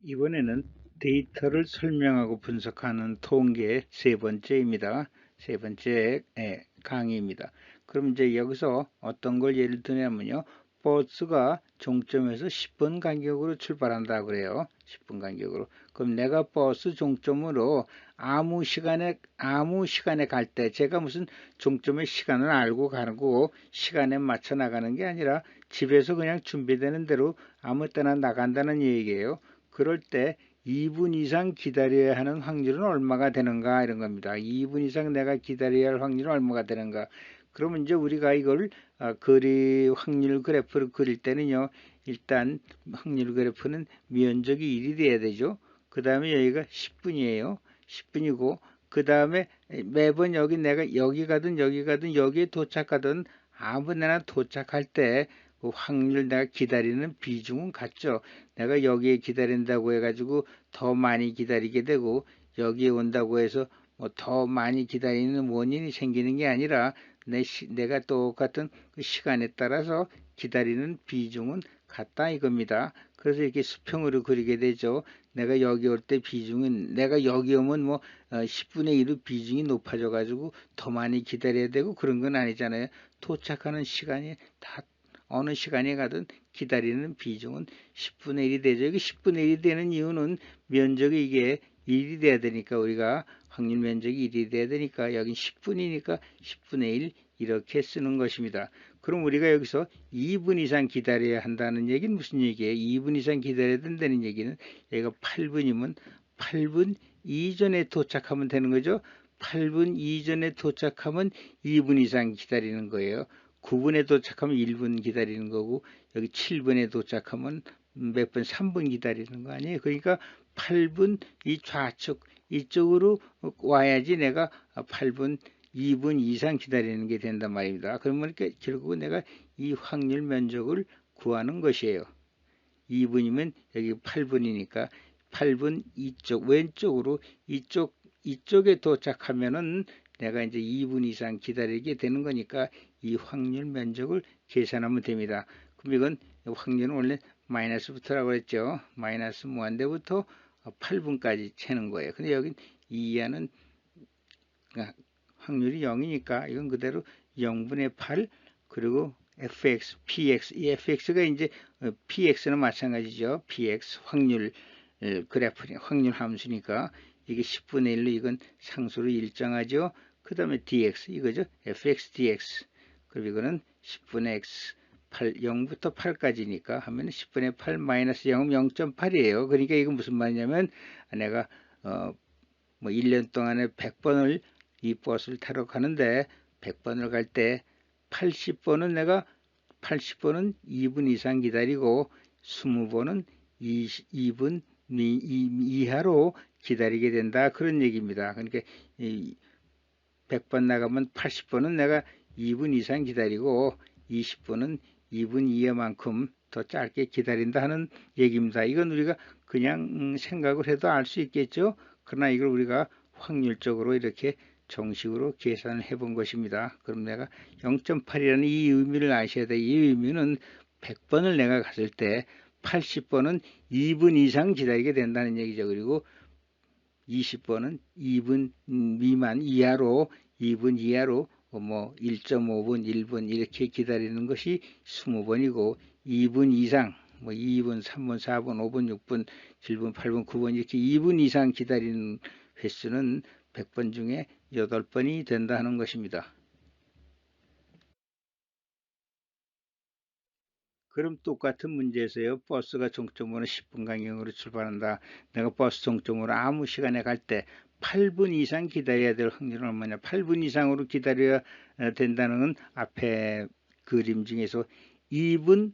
이번에는 데이터를 설명하고 분석하는 통계 세 번째입니다. 세 번째 강의입니다. 그럼 이제 여기서 어떤 걸 예를 들냐면요. 버스가 종점에서 10분 간격으로 출발한다 그래요. 10분 간격으로. 그럼 내가 버스 종점으로 아무 시간에 갈 때 제가 무슨 종점의 시간을 알고 가고 시간에 맞춰 나가는 게 아니라 집에서 그냥 준비되는 대로 아무 때나 나간다는 얘기예요. 그럴 때 2분 이상 기다려야 하는 확률은 얼마가 되는가 이런 겁니다. 2분 이상 내가 기다려야 할 확률은 얼마가 되는가. 그러면 이제 우리가 이걸 확률 그래프를 그릴 때는요. 일단 확률 그래프는 면적이 1이 돼야 되죠. 그 다음에 여기가 10분이에요. 10분이고 그 다음에 매번 내가 여기 가든 여기에 도착하든 아무 데나 도착할 때 그 확률 내가 기다리는 비중은 같죠. 내가 여기에 기다린다고 해가지고 더 많이 기다리게 되고 여기에 온다고 해서 뭐 더 많이 기다리는 원인이 생기는 게 아니라 내가 똑같은 그 시간에 따라서 기다리는 비중은 같다 이겁니다. 그래서 이렇게 수평으로 그리게 되죠. 내가 여기 올 때 비중은 내가 여기 오면 뭐 10분의 1로 비중이 높아져 가지고 더 많이 기다려야 되고 그런 건 아니잖아요. 도착하는 시간이 다 어느 시간에 가든 기다리는 비중은 10분의 1이 되죠. 이게 10분의 1이 되는 이유는 면적이 이게 1이 돼야 되니까 우리가 확률 면적이 1이 돼야 되니까 여긴 10분이니까 10분의 1 이렇게 쓰는 것입니다. 그럼 우리가 여기서 2분 이상 기다려야 한다는 얘기는 무슨 얘기예요? 2분 이상 기다려야 된다는 얘기는 여기가 8분이면 8분 이전에 도착하면 되는 거죠. 8분 이전에 도착하면 2분 이상 기다리는 거예요. 9분에 도착하면 1분 기다리는 거고 여기 7분에 도착하면 몇 분 3분 기다리는 거 아니에요. 그러니까 8분 이 좌측 이쪽으로 와야지 내가 8분 2분 이상 기다리는 게 된단 말입니다. 그러면 결국은 내가 이 확률 면적을 구하는 것이에요. 2분이면 여기 8분이니까 8분 이쪽 왼쪽으로 이쪽에 도착하면은 내가 이제 2분 이상 기다리게 되는 거니까 이 확률 면적을 계산하면 됩니다. 그럼 이건 확률은 원래 마이너스부터라고 했죠. 마이너스 무한대부터 8분까지 채는 거예요. 근데 여긴 이하는 확률이 0이니까 이건 그대로 0분의 8 그리고 fx, px, 이 fx가 이제 px는 마찬가지죠. px 확률 그래프, 확률 함수니까 이게 10분의 1로 이건 상수로 일정하죠. 그 다음에 dx 이거죠. fx dx 그리고 이거는 10분의 x 8, 0부터 8까지니까 하면 10분의 8 마이너스 0은 0.8이에요. 그러니까 이건 무슨 말이냐면 내가 뭐 1년 동안에 100번을 이 버스를 타러 가는데 100번을 갈 때 80번은 내가 80번은 2분 이상 기다리고 20번은 2분 이하로 기다리게 된다. 그런 얘기입니다. 그러니까 100번 나가면 80번은 내가 2분 이상 기다리고 20번은 2분 이하만큼 더 짧게 기다린다 하는 얘기입니다. 이건 우리가 그냥 생각을 해도 알 수 있겠죠. 그러나 이걸 우리가 확률적으로 이렇게 정식으로 계산을 해본 것입니다. 그럼 내가 0.8이라는 이 의미를 아셔야 돼. 이 의미는 100번을 내가 갔을 때 80번은 2분 이상 기다리게 된다는 얘기죠. 그리고 20번은 2분 미만 이하로 2분 이하로 뭐 1.5분, 1분 이렇게 기다리는 것이 20번이고 2분 이상 뭐 2분, 3분, 4분, 5분, 6분, 7분, 8분, 9분 이렇게 2분 이상 기다리는 횟수는 100번 중에 8번이 된다는 것입니다. 그럼 똑같은 문제에서요. 버스가 종점으로 10분 간격으로 출발한다. 내가 버스 종점으로 아무 시간에 갈 때 8분 이상 기다려야 될 확률은 얼마냐. 8분 이상으로 기다려야 된다는 건 앞에 그림 중에서 2분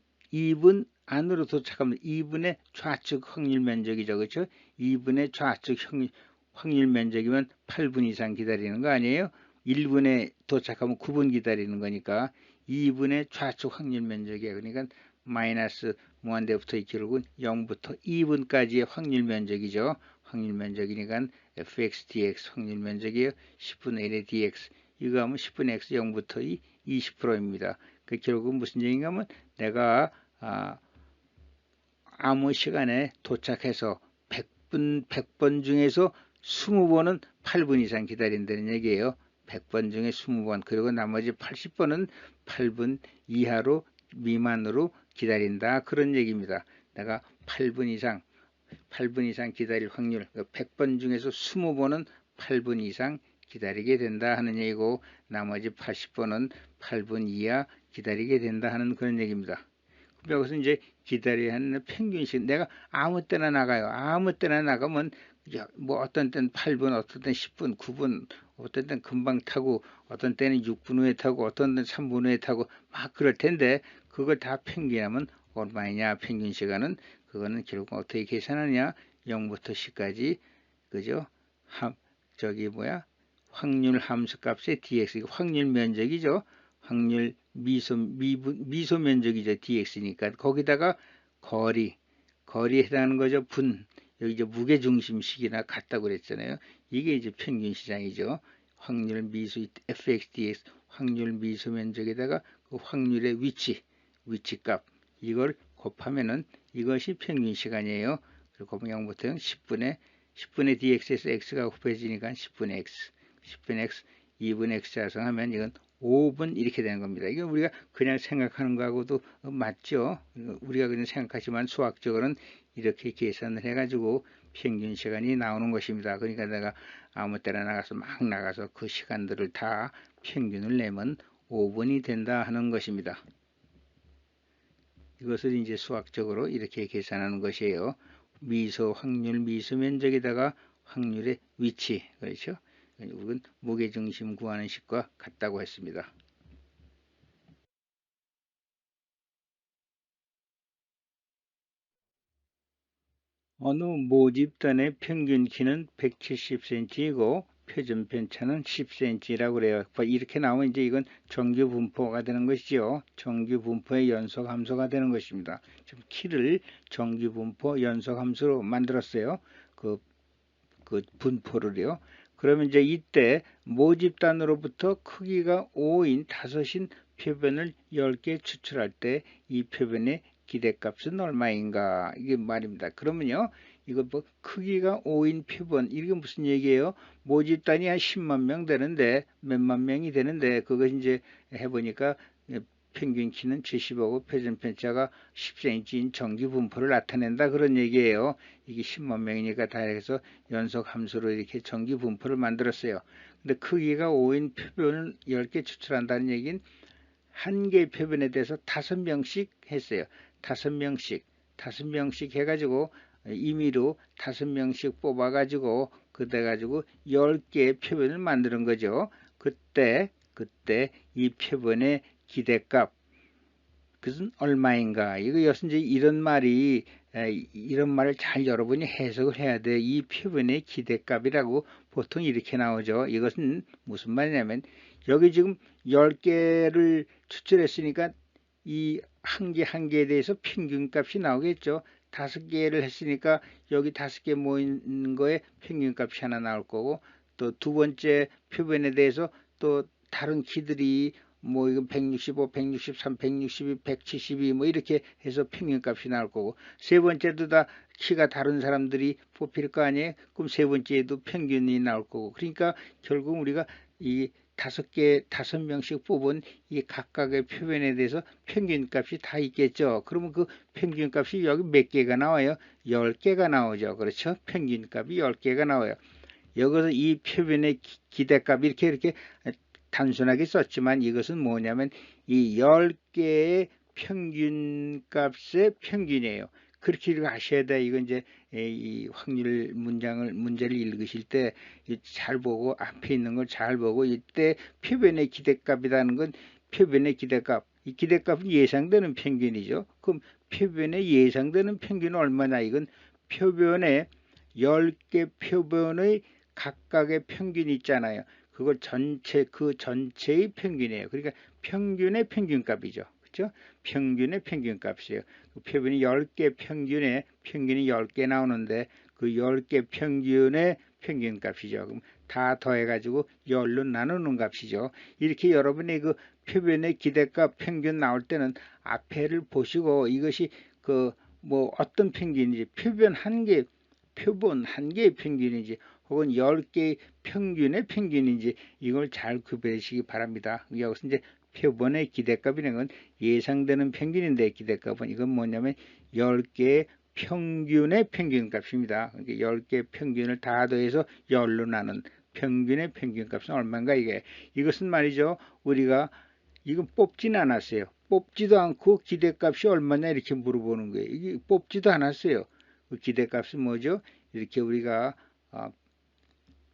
안으로 도착하면 2분의 좌측 확률 면적이죠. 그렇죠? 2분의 좌측 확률 면적이면 8분 이상 기다리는 거 아니에요? 1분에 도착하면 9분 기다리는 거니까 2분의 좌측 확률 면적이에요. 그러니까 마이너스 무한대부터 기록은 0부터 2분까지의 확률 면적이죠. 확률 면적이니까 fx dx 확률 면적이에요. 10분의 1의 dx 이거 하면 10분의 x 0부터 2 20%입니다. 그 결국은 무슨 얘기인가 하면 내가 아무 시간에 도착해서 100번 중에서 20번은 8분 이상 기다린다는 얘기예요. 100번 중에 20번, 그리고 나머지 80번은 8분 이하로 미만으로 기다린다, 그런 얘기입니다. 내가 8분 이상 기다릴 확률, 100번 중에서 20번은 8분 이상 기다리게 된다 하는 얘기고, 나머지 80번은 8분 이하 기다리게 된다 하는 그런 얘기입니다. 여기서 이제 기다려야 하는 평균식, 내가 아무 때나 나가요. 아무 때나 나가면 뭐 어떤 때는 8분, 어떤 때는 10분, 9분, 어떤 때는 금방 타고, 어떤 때는 6분 후에 타고, 어떤 때는 3분 후에 타고 막 그럴 텐데, 그걸 다 평균하면 얼마이냐, 평균 시간은. 그거는 결국 어떻게 계산하냐, 0부터 10까지, 그죠? 확률 함수 값의 dx, 확률 면적이죠. 확률 미소 면적이죠. dx니까. 거기다가 거리에 해당하는 거죠. 여기 이제 무게중심식이나 같다고 그랬잖아요. 이게 이제 평균 시장이죠. 확률 미소 fx dx, 확률 미소 면적에다가 그 확률의 위치값, 이걸 곱하면은 이것이 평균 시간이에요. 그리고 0부터 10분의 dx에서 x가 곱해지니까 10분의 x, 2분의 x 자성하면 이건 5분 이렇게 되는 겁니다. 이게 우리가 그냥 생각하는 거하고도 맞죠. 우리가 그냥 생각하지만 수학적으로는 이렇게 계산을 해가지고 평균 시간이 나오는 것입니다. 그러니까 내가 아무 때나 막 나가서 그 시간들을 다 평균을 내면 5분이 된다 하는 것입니다. 이것을 이제 수학적으로 이렇게 계산하는 것이에요. 확률 미소 면적에다가 확률의 위치, 그렇죠? 이건 무게중심 구하는 식과 같다고 했습니다. 어느 모집단의 평균 키는 170cm이고 표준 편차는 10cm라고 그래요. 이렇게 나오면 이제 이건 정규 분포가 되는 것이죠. 정규 분포의 연속 함수가 되는 것입니다. 지금 키를 정규 분포 연속 함수로 만들었어요. 그 분포를요. 그러면 이제 이때 모집단으로부터 크기가 5인 5인 표변을 10개 추출할 때 이 표변의 기대값은 얼마인가, 이게 말입니다. 그러면요, 이거 뭐 크기가 5인 표본, 이게 무슨 얘기예요? 모집단이 한 10만 명 되는데, 몇만 명이 되는데, 그거 이제 해보니까 평균 키는 70하고 표준 편차가 10cm인 정규 분포를 나타낸다, 그런 얘기예요. 이게 10만 명이니까 다 해서 연속 함수로 이렇게 정규 분포를 만들었어요. 근데 크기가 5인 표변을 10개 추출한다는 얘기는 한 개의 표변에 대해서 5명씩 했어요. 5명씩 해가지고 임의로 5명씩 뽑아가지고 그때 가지고 10개의 표변을 만드는 거죠. 그때 이 표변의 기대값, 그것은 얼마인가? 이거 이제 이런 말을 잘 여러분이 해석을 해야 돼. 이 표변의 기대값이라고 보통 이렇게 나오죠. 이것은 무슨 말이냐면, 여기 지금 10개를 추출했으니까 이 한 개에 대해서 평균값이 나오겠죠. 5개를 했으니까 여기 5개 모인 거에 평균값이 하나 나올 거고, 또 두 번째 표변에 대해서 또 다른 키들이 뭐 이건 165, 163, 162, 172 뭐 이렇게 해서 평균값이 나올 거고, 세 번째도 다 키가 다른 사람들이 뽑힐 거 아니에요. 그럼 세 번째에도 평균이 나올 거고, 그러니까 결국 우리가 이 5명씩 뽑은 이 각각의 표변에 대해서 평균값이 다 있겠죠. 그러면 그 평균값이 여기 몇 개가 나와요? 10개가 나오죠. 그렇죠? 평균값이 10개가 나와요. 여기서 이 표변의 기대값 이렇게 단순하게 썼지만, 이것은 뭐냐면 이 10개의 평균값의 평균이에요. 그렇게 하셔야 돼. 이건 이제 이 확률 문제를 읽으실 때 잘 보고, 앞에 있는 걸 잘 보고, 이때 표변의 기대값이라는 건 표변의 기대값, 이 기대값은 예상되는 평균이죠. 그럼 표변의 예상되는 평균은 얼마나? 이건 표변의 10개 표변의 각각의 평균이 있잖아요. 그걸 그 전체의 평균이에요. 그러니까 평균의 평균값이죠. 그렇죠? 평균의 평균값이에요. 그 표변이 10개 평균이 10개 나오는데 그 10개 평균의 평균값이죠. 그럼 다 더해가지고 10로 나누는 값이죠. 이렇게 여러분이 그 표변의 기대값 평균 나올 때는 앞에를 보시고, 이것이 그 뭐 어떤 평균인지, 표변 한 개, 표본 한 개의 평균인지 혹은 10개의 평균의 평균인지 이걸 잘 구별하시기 바랍니다. 여기서 이제 표본의 기대값이라는 건 예상되는 평균인데 기대값은 이건 뭐냐면 10개의 평균의 평균값입니다. 그러니까 10개의 평균을 다 더해서 10로 나눈 평균의 평균값은 얼마인가 이게. 이것은 말이죠. 우리가 이건 뽑지는 않았어요. 뽑지도 않고 기대값이 얼마냐 이렇게 물어보는 거예요. 이게 뽑지도 않았어요. 그 기대값은 뭐죠? 이렇게 우리가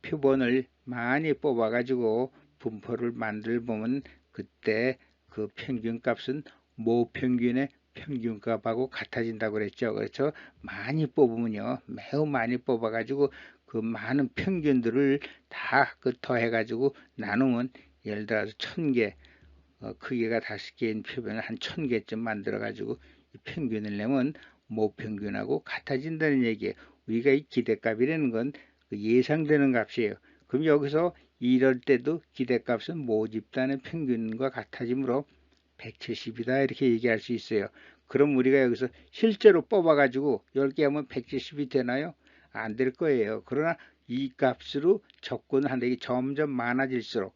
표본을 많이 뽑아 가지고 분포를 만들 보면 그때 그 평균값은 모평균의 평균값하고 같아진다고 그랬죠. 그렇죠? 많이 뽑으면요, 매우 많이 뽑아 가지고 그 많은 평균들을 다 그 더해 가지고 나누면 예를 들어서 1000개 크기가 5개인 표본을 한 1000개쯤 만들어 가지고 평균을 내면 모평균하고 같아진다는 얘기예요. 우리가 이 기대값이라는 건 예상되는 값이에요. 그럼 여기서 이럴 때도 기대값은 모집단의 평균과 같아지므로 170이다 이렇게 얘기할 수 있어요. 그럼 우리가 여기서 실제로 뽑아가지고 10개 하면 170이 되나요? 안 될 거예요. 그러나 이 값으로 접근하는 게 점점 많아질수록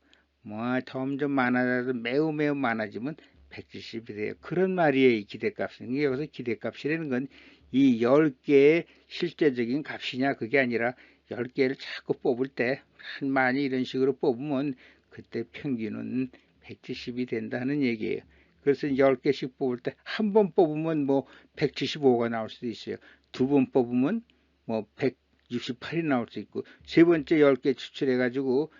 점점 많아져서 매우 많아지면 170이 돼요. 그런 말이에요. 이 기대값은. 여기서 기대값이라는 건 이 10개의 실제적인 값이냐 그게 아니라 10개를 자꾸 뽑을 때 많이 이런 식으로 뽑으면 그때 평균은 170이 된다는 얘기예요. 그래서 10개씩 뽑을 때 한 번 뽑으면 뭐 175가 나올 수도 있어요. 두 번 뽑으면 뭐 168이 나올 수 있고 세 번째 10개 추출해 가지고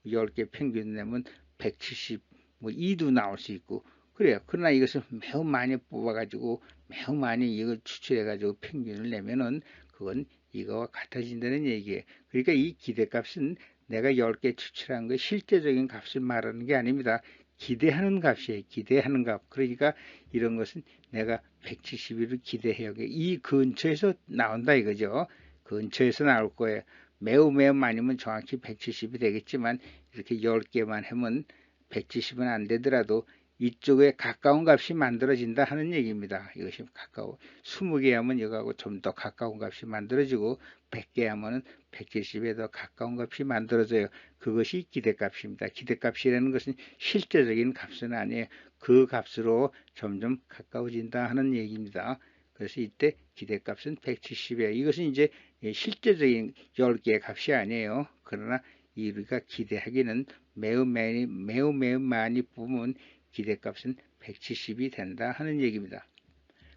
10개 평균 내면 170 뭐 2도 나올 수 있고 그래요. 그러나 이것을 매우 많이 뽑아 가지고 매우 많이 이걸 추출해 가지고 평균을 내면은 그건 이거와 같아진다는 얘기예요. 그러니까 이 기대값은 내가 10개 추출한 거 실제적인 값을 말하는 게 아닙니다. 기대하는 값이에요. 기대하는 값. 그러니까 이런 것은 내가 170일을 기대해요. 이 근처에서 나온다 이거죠. 근처에서 나올 거예요. 매우 많으면 정확히 170이 되겠지만 이렇게 10개만 하면 170은 안 되더라도 이쪽에 가까운 값이 만들어진다 하는 얘기입니다. 이것이 가까워. 20개 하면 이거하고 좀 더 가까운 값이 만들어지고 100개 하면 170에 더 가까운 값이 만들어져요. 그것이 기대값입니다. 기대값이라는 것은 실제적인 값은 아니에요. 그 값으로 점점 가까워진다 하는 얘기입니다. 그래서 이때 기대값은 170이에요. 이것은 이제 실제적인 10개의 값이 아니에요. 그러나 우리가 기대하기는 매우 많이 뽑으면 기대값은 170이 된다 하는 얘기입니다.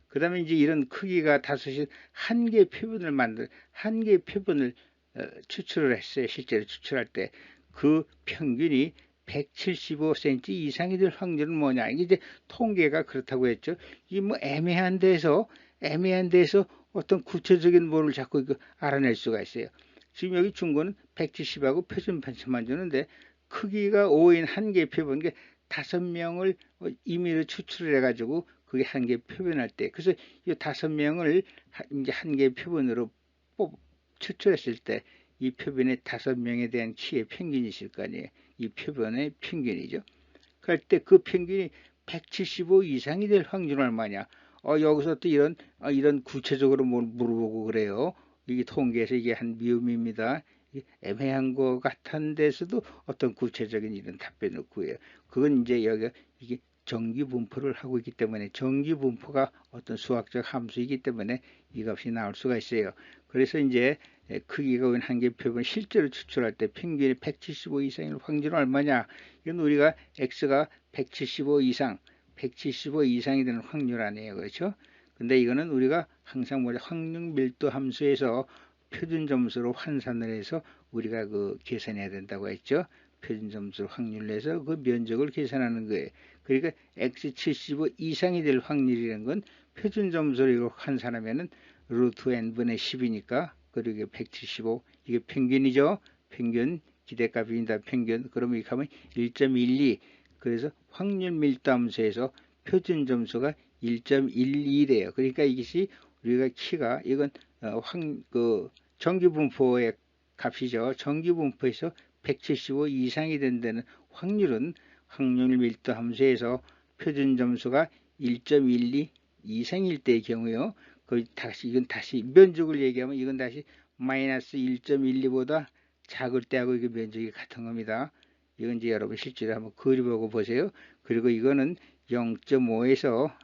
그 다음에 이제 이런 크기가 다섯이 한 개의 표본을 한 개의 표본을 추출을 했어요. 실제로 추출할 때 그 평균이 175cm 이상이 될 확률은 뭐냐? 이게 이제 통계가 그렇다고 했죠. 이 뭐 애매한 데서 어떤 구체적인 뭐를 자꾸 알아낼 수가 있어요. 지금 여기 준 거는 170하고 표준 편차만 주는데 크기가 5인 한 개의 표본, 5명을 임의로 추출을 해가지고 그게 한 개 표본할 때, 그래서 이 5명을 이제 한 개 표본으로 추출했을 때 이 표본의 5명에 대한 키의 평균이 있을 거 아니에요. 이 표본의 평균이죠. 그럴 때 그 평균이 175 이상이 될 확률은 얼마냐? 여기서 또 이런 구체적으로 뭘 물어보고 그래요. 이게 통계에서 이게 한 미음입니다. 애매한 것 같은 데서도 어떤 구체적인 이런 답변을 구해요. 그건 이제 여기가 이게 정기 분포를 하고 있기 때문에 정기 분포가 어떤 수학적 함수이기 때문에 이 값이 나올 수가 있어요. 그래서 이제 크기가 한 개 표본 실제로 추출할 때 평균이 175 이상일 확률은 얼마냐? 이건 우리가 x가 175 이상이 되는 확률 아니에요. 그렇죠? 근데 이거는 우리가 항상 확률 밀도 함수에서 표준 점수로 환산을 해서 우리가 계산해야 된다고 했죠. 표준 점수로 확률 내서 그 면적을 계산하는 거예요. 그러니까 x75 이상이 될 확률이라는 건 표준 점수로 이걸 환산하면은 루트 n분의 10이니까 그리고 175 이게 평균이죠. 평균 기대값입니다. 평균. 그러면 이렇게 하면 1.12 그래서 확률 밀도 함수에서 표준 점수가 1.12래요. 그러니까 이것이 우리가 키가 이건 정기분포의 값이죠. 정기분포에서 175 이상이 된다는 확률은 확률 밀도 함수에서 표준 점수가 1.12 이상일 때의 경우요. 다시 이건 다시 면적을 얘기하면 이건 다시 마이너스 1.12보다 작을 때하고 이게 면적이 같은 겁니다. 이건 이제 여러분 실제로 한번 그려보고 보세요. 그리고 이거는 0.5에서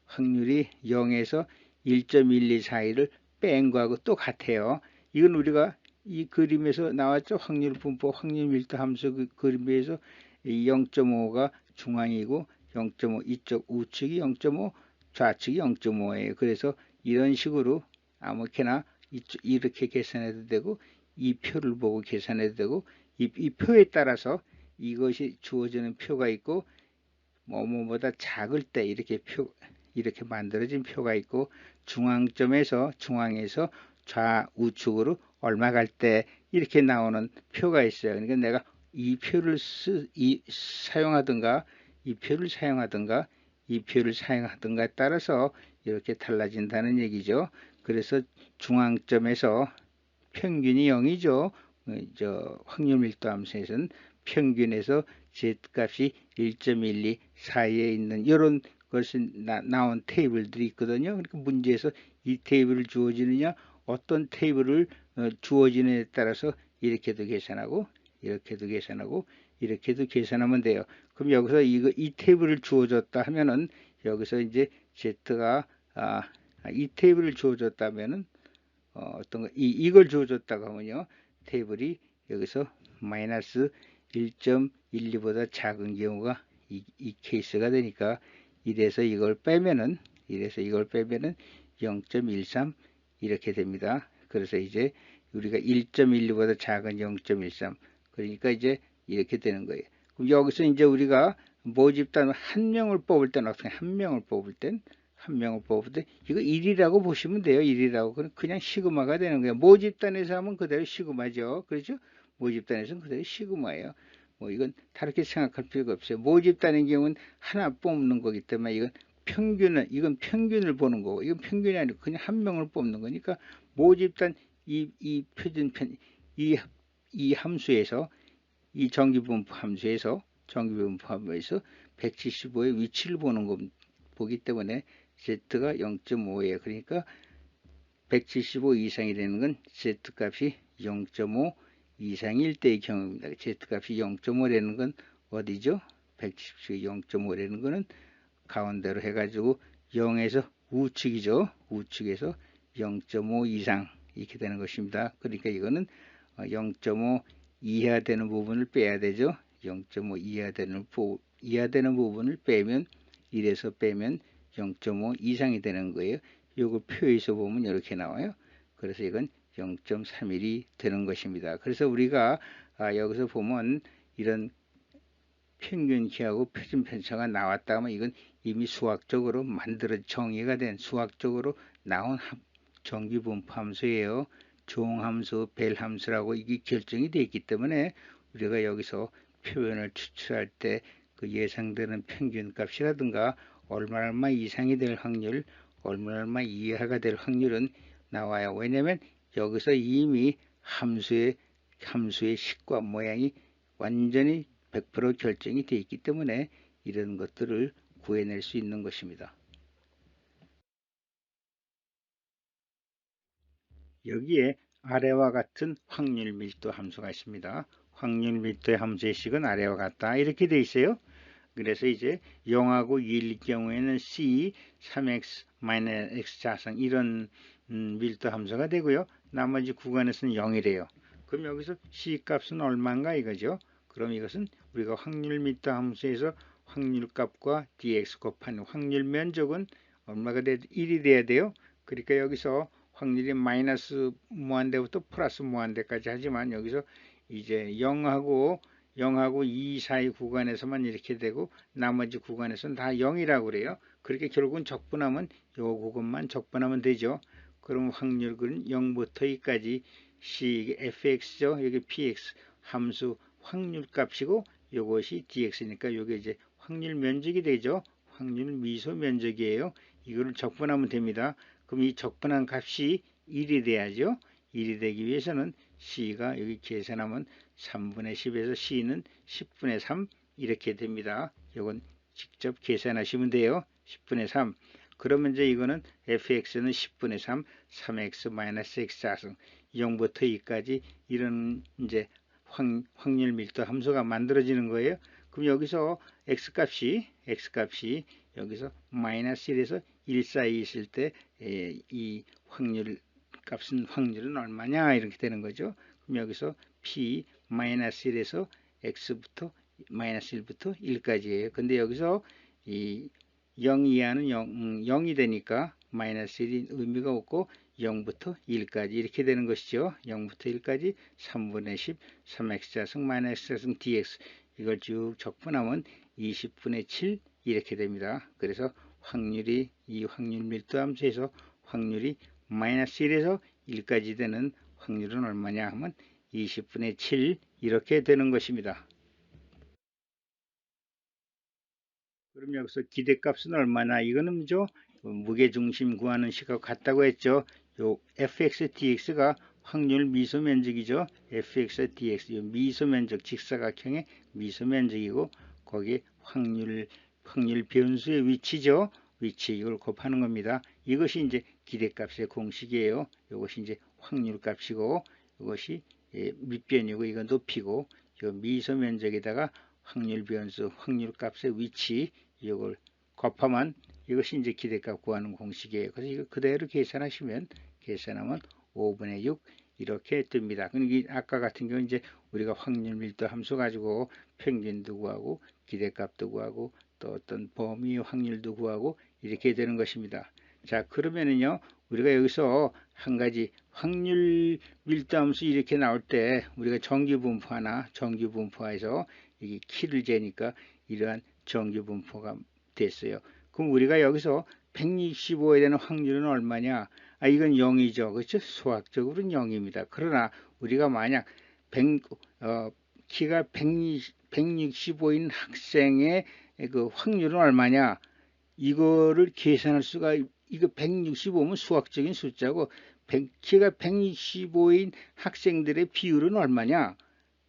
확률이 0에서 1.12 사이를 뺀 거하고 똑같아요. 이건 우리가 이 그림에서 나왔죠. 확률 분포, 확률 밀도 함수 그 그림에서 0.5가 중앙이고 0.5 이쪽 우측이 0.5 좌측이 0.5예요. 그래서 이런 식으로 아무렇게나 이렇게 계산해도 되고 이 표를 보고 계산해도 되고 이 표에 따라서 이것이 주어지는 표가 있고 뭐뭐보다 작을 때 이렇게 만들어진 표가 있고 중앙에서 좌우측으로 얼마 갈 때 이렇게 나오는 표가 있어요. 그러니까 내가 이 표를 사용하든가 이 표를 사용하든가 이 표를 사용하든가에 따라서 이렇게 달라진다는 얘기죠. 그래서 중앙점에서 평균이 0이죠. 확률 밀도 함수에서는 평균에서 z값이 1.12 사이에 있는 이런 것이 나온 테이블들이 있거든요. 그러니까 문제에서 이 테이블을 주어지느냐 어떤 테이블을 주어지느냐에 따라서 이렇게도 계산하고 이렇게도 계산하고 이렇게도 계산하면 돼요. 그럼 여기서 이 테이블을 주어졌다 하면은 여기서 이제 z가 이 테이블을 주어졌다면은 어떤 거 이걸 주어졌다고 하면요 테이블이 여기서 마이너스 1.12보다 작은 경우가 이 케이스가 되니까 이래서 이걸 빼면은 0.13 이렇게 됩니다. 그래서 이제 우리가 1.12보다 작은 0.13 그러니까 이제 이렇게 되는 거예요. 그럼 여기서 이제 우리가 모집단 한 명을 뽑을 때는 어떻게 한 명을 뽑을 때 이거 1이라고 보시면 돼요. 1이라고. 그냥 시그마가 되는 거예요. 모집단에서 하면 그대로 시그마죠. 그렇죠? 모집단에서는 그대로 시그마예요. 뭐 이건 다르게 생각할 필요가 없어요. 모집단의 경우는 하나 뽑는 거기 때문에 이건 평균을 보는 거고 이건 평균이 아니고 그냥 한 명을 뽑는 거니까 모집단 이 표준편 이 함수에서 이 정기분포 함수에서 175의 위치를 보기 때문에 z가 0.5예요. 그러니까 175 이상이 되는 건 z값이 0.5 이상일 때의 경우입니다. z값이 0.5라는 건 어디죠? 175 0.5라는 거는 가운데로 해가지고 0에서 우측이죠. 우측에서 0.5 이상 이렇게 되는 것입니다. 그러니까 이거는 0.5 이하 되는 부분을 빼야 되죠. 0.5 이하 되는 부분을 빼면 1에서 빼면 0.5 이상이 되는 거예요. 이거 표에서 보면 이렇게 나와요. 그래서 이건 0.31이 되는 것입니다. 그래서 우리가 여기서 보면 이런 평균키하고 표준편차가 나왔다 하면 이건 이미 수학적으로 정의가 된 수학적으로 나온 정기분포 함수예요. 종함수, 벨함수라고 이게 결정이 되어 있기 때문에 우리가 여기서 표현을 추출할 때 그 예상되는 평균값이라든가 얼마 이상이 될 확률, 얼마 이하가 될 확률은 나와요. 왜냐하면 여기서 이미 함수의 식과 모양이 완전히 100% 결정이 되어 있기 때문에 이런 것들을 구해낼 수 있는 것입니다. 여기에 아래와 같은 확률 밀도 함수가 있습니다. 확률 밀도의 함수의 식은 아래와 같다 이렇게 되어 있어요. 그래서 이제 0하고 2일 경우에는 C 3x-x 자성 이런 밀도 함수가 되고요. 나머지 구간에서는 0이래요. 그럼 여기서 C 값은 얼마인가 이거죠. 그럼 이것은 우리가 확률 밀도 함수에서 확률값과 dx 곱한 확률 면적은 얼마가 돼야 1이 돼야 돼요. 그러니까 여기서 확률이 마이너스 무한대부터 플러스 무한대까지 하지만 여기서 이제 0하고 2 사이 구간에서만 이렇게 되고 나머지 구간에서는 다 0이라고 그래요. 그렇게 결국은 적분하면 요 그것만 적분하면 되죠. 그럼 확률은 0부터 2까지 C fx죠. 여기 px 함수 확률 값이고 이것이 dx니까 이게 이제 확률 면적이 되죠. 확률 미소 면적이에요. 이거를 적분하면 됩니다. 그럼 이 적분한 값이 1이 돼야죠. 1이 되기 위해서는 C가 여기 계산하면 3분의 10에서 C는 10분의 3 이렇게 됩니다. 이건 직접 계산하시면 돼요. 10분의 3. 그러면 이제 이거는 fx는 10분의 3, 3x 마이너스 x4승 0부터 2까지 이런 이제 확률 밀도 함수가 만들어지는 거예요. 그럼 여기서 x값이 여기서 마이너스 1에서 1 사이 있을 때 이 확률은 얼마냐 이렇게 되는 거죠. 그럼 여기서 p 마이너스 1에서 x부터 마이너스 1부터 1까지예요. 근데 여기서 이 0 이하는 0이 되니까 마이너스 1이 의미가 없고 0부터 1까지 이렇게 되는 것이죠. 0부터 1까지 3분의 10 3x좌승 마이너스 x좌승 dx 이걸 쭉 적분하면 20분의 7 이렇게 됩니다. 그래서 이 확률 밀도 함수에서 확률이 마이너스 1에서 1까지 되는 확률은 얼마냐 하면 20분의 7 이렇게 되는 것입니다. 그럼 여기서 기대값은 얼마나? 이거는 뭐죠? 무게중심 구하는 식하고 같다고 했죠. 요 fx dx가 확률 미소면적이죠. fx dx 요 미소면적 직사각형의 미소면적이고 거기에 확률 변수의 위치죠. 위치 이걸 곱하는 겁니다. 이것이 이제 기대값의 공식이에요. 이것이 이제 확률 값이고 이것이 밑변이고 이건 높이고 요 미소면적에다가 확률 변수, 확률 값의 위치 이걸 곱하면 이것이 이제 기대값 구하는 공식이에요. 그래서 이거 그대로 계산하면 5분의 6 이렇게 뜹니다. 그러니까 아까 같은 경우 이제 우리가 확률 밀도 함수 가지고 평균도 구하고 기대값도 구하고 또 어떤 범위 확률도 구하고 이렇게 되는 것입니다. 자, 그러면은요 우리가 여기서 한 가지 확률 밀도 함수 이렇게 나올 때 우리가 정규분포에서 이게 키를 재니까 이러한 정규분포가 됐어요. 그럼 우리가 여기서 165에 대한 확률은 얼마냐? 이건 0이죠. 그렇죠? 수학적으로는 0입니다. 그러나 우리가 만약 키가 165인 학생의 그 확률은 얼마냐? 이거를 계산할 수가 이거 165면 수학적인 숫자고 키가 165인 학생들의 비율은 얼마냐?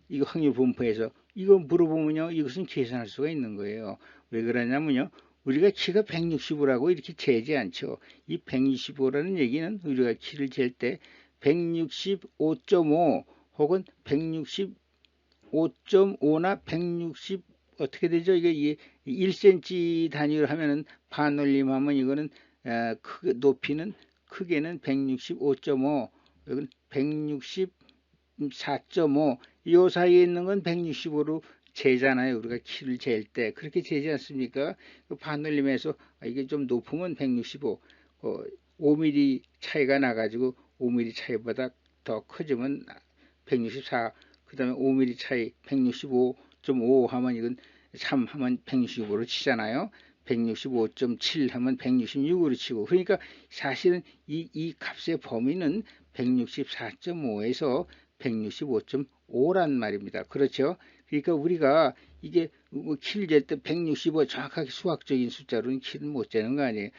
이거 확률 분포에서 이거 물어보면요 이것은 계산할 수가 있는 거예요. 왜 그러냐면요 우리가 키가 165라고 이렇게 재지 않죠. 이 165라는 얘기는 우리가 키를 잴 때 165.5 혹은 165.5나 160 어떻게 되죠? 이게 1cm 단위로 하면은 반올림하면 이거는 높이는 크게는 165.5 여기는 164.5 이 사이에 있는 건 165로 재잖아요. 우리가 키를 잴 때 그렇게 재지 않습니까? 그 반올림에서 이게 좀 높으면 165 5mm 차이가 나가지고 5mm 차이보다 더 커지면 164 그 다음에 5mm 차이 165.5 하면 이건 3 하면 165로 치잖아요. 165.7 하면 166으로 치고 그러니까 사실은 이 값의 범위는 164.5에서 165.5란 말입니다. 그렇죠? 그러니까 우리가 이게 키를 잴 때 165 정확하게 수학적인 숫자로는 키를 못 재는 거 아니에요.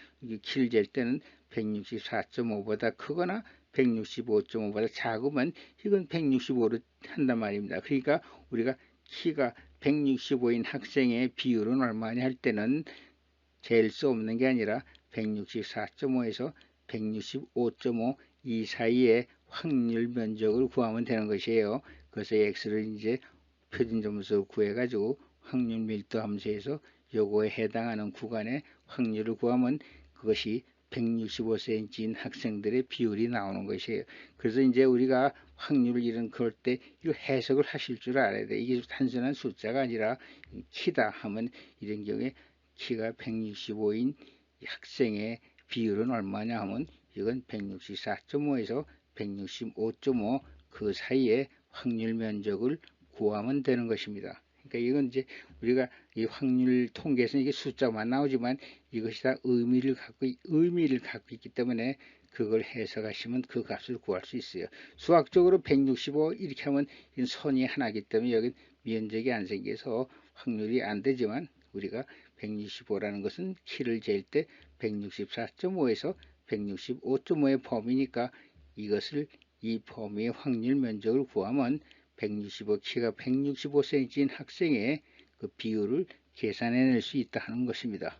키를 잴 때는 164.5보다 크거나 165.5보다 작으면 이건 165로 한단 말입니다. 그러니까 우리가 키가 165인 학생의 비율은 얼마냐 할 때는 잴 수 없는 게 아니라 164.5에서 165.5 이 사이에 확률 면적을 구하면 되는 것이에요. 그래서 x를 이제 표준점수 구해가지고 확률 밀도 함수에서 요거에 해당하는 구간의 확률을 구하면 그것이 165cm인 학생들의 비율이 나오는 것이에요. 그래서 이제 우리가 확률을 이런 그럴 때 이거 해석을 하실 줄 알아야 돼. 이게 단순한 숫자가 아니라 키다 하면 이런 경우에 키가 165인 학생의 비율은 얼마냐 하면 이건 164.5에서 165.5 그 사이에 확률 면적을 구하면 되는 것입니다. 그러니까 이건 이제 우리가 이 확률 통계에서 이게 숫자만 나오지만 이것이 다 의미를 갖고 있기 때문에 그걸 해석하시면 그 값을 구할 수 있어요. 수학적으로 165 이렇게 하면 선이 하나이기 때문에 여기 면적이 안 생겨서 확률이 안 되지만 우리가 165라는 것은 키를 잴 때 164.5에서 165.5의 범위니까 이것을 이 범위의 확률 면적을 구하면 165 키가 165cm인 학생의 그 비율을 계산해낼 수 있다 하는 것입니다.